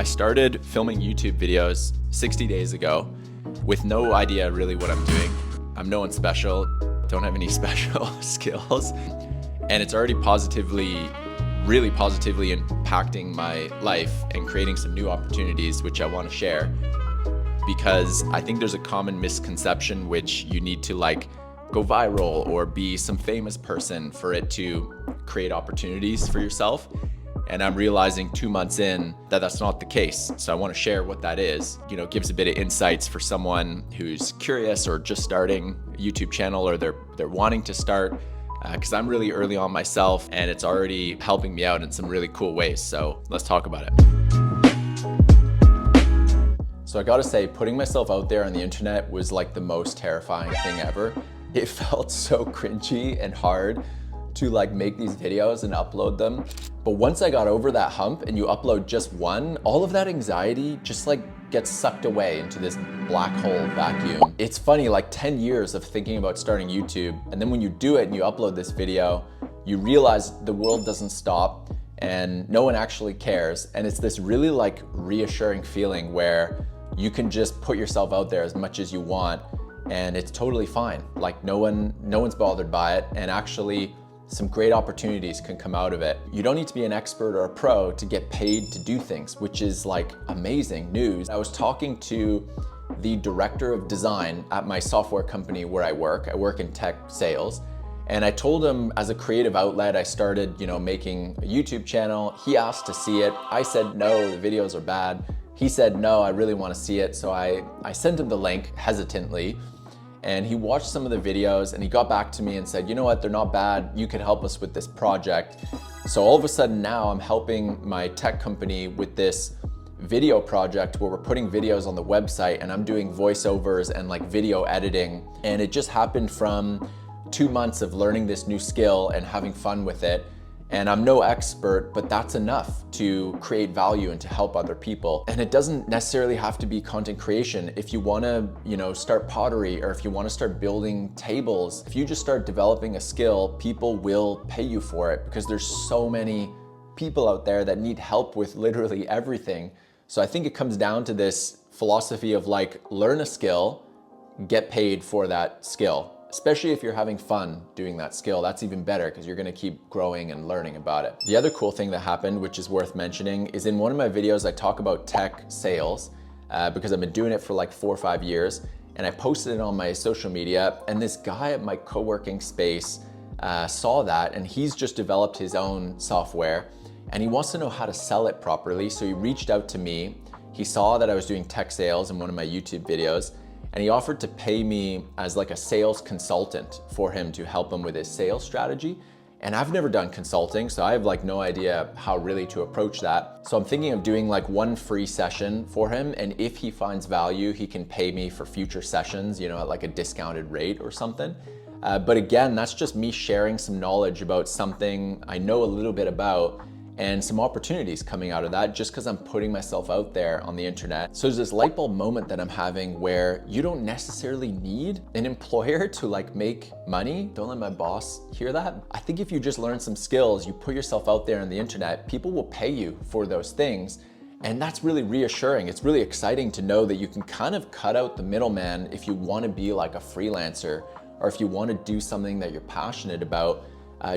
I started filming YouTube videos 60 days ago with no idea really what I'm doing. I'm no one special, don't have any special skills, and it's already really positively impacting my life and creating some new opportunities, which I want to share, because I think there's a common misconception which you need to go viral or be some famous person for it to create opportunities for yourself. And I'm realizing 2 months in that that's not the case. So I want to share what that is. Gives a bit of insights for someone who's curious or just starting a YouTube channel, or they're wanting to start, because I'm really early on myself and it's already helping me out in some really cool ways. So let's talk about it. So I gotta say, putting myself out there on the internet was like the most terrifying thing ever. It felt so cringy and hard to make these videos and upload them. But once I got over that hump and you upload just one, all of that anxiety just gets sucked away into this black hole vacuum. It's funny, 10 years of thinking about starting YouTube, and then when you do it and you upload this video, you realize the world doesn't stop and no one actually cares. And it's this really reassuring feeling where you can just put yourself out there as much as you want and it's totally fine. No one's bothered by it, and actually some great opportunities can come out of it. You don't need to be an expert or a pro to get paid to do things, which is amazing news. I was talking to the director of design at my software company where I work. I work in tech sales. And I told him, as a creative outlet, I started, making a YouTube channel. He asked to see it. I said, no, the videos are bad. He said, no, I really want to see it. So I sent him the link hesitantly. And he watched some of the videos and he got back to me and said, you know what, they're not bad. You could help us with this project. So all of a sudden now I'm helping my tech company with this video project where we're putting videos on the website, and I'm doing voiceovers and video editing. And it just happened from 2 months of learning this new skill and having fun with it. And I'm no expert, but that's enough to create value and to help other people. And it doesn't necessarily have to be content creation. If you wanna, start pottery, or if you wanna start building tables, if you just start developing a skill, people will pay you for it, because there's so many people out there that need help with literally everything. So I think it comes down to this philosophy of learn a skill, get paid for that skill. Especially if you're having fun doing that skill, that's even better, because you're gonna keep growing and learning about it. The other cool thing that happened, which is worth mentioning, is in one of my videos, I talk about tech sales, because I've been doing it for 4 or 5 years, and I posted it on my social media, and this guy at my co-working space saw that, and he's just developed his own software, and he wants to know how to sell it properly. So he reached out to me. He saw that I was doing tech sales in one of my YouTube videos, and he offered to pay me as a sales consultant for him to help him with his sales strategy. And I've never done consulting, so I have no idea how really to approach that. So I'm thinking of doing one free session for him, and if he finds value, he can pay me for future sessions, at a discounted rate or something. But again, that's just me sharing some knowledge about something I know a little bit about, and some opportunities coming out of that just because I'm putting myself out there on the internet. So there's this light bulb moment that I'm having where you don't necessarily need an employer to make money. Don't let my boss hear that. I think if you just learn some skills, you put yourself out there on the internet, people will pay you for those things. And that's really reassuring. It's really exciting to know that you can kind of cut out the middleman if you want to be a freelancer, or if you want to do something that you're passionate about.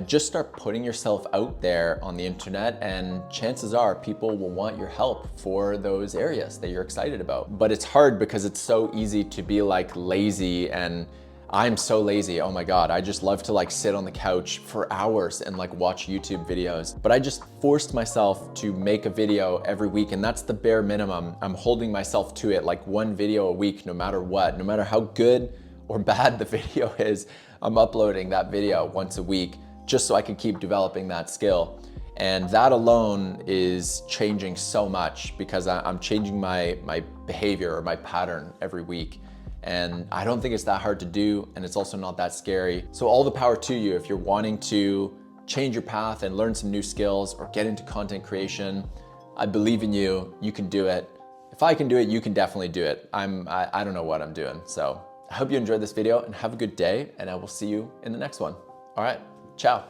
Just start putting yourself out there on the internet, and chances are people will want your help for those areas that you're excited about. But it's hard because it's so easy to be lazy, and I'm so lazy. Oh my God, I just love to sit on the couch for hours and watch YouTube videos. But I just forced myself to make a video every week, and that's the bare minimum. I'm holding myself to it, one video a week, no matter what, no matter how good or bad the video is. I'm uploading that video once a week, just so I can keep developing that skill. And that alone is changing so much, because I'm changing my behavior or my pattern every week. And I don't think it's that hard to do, and it's also not that scary. So all the power to you if you're wanting to change your path and learn some new skills or get into content creation. I believe in you, you can do it. If I can do it, you can definitely do it. I don't know what I'm doing. So I hope you enjoyed this video and have a good day, and I will see you in the next one. All right. Ciao.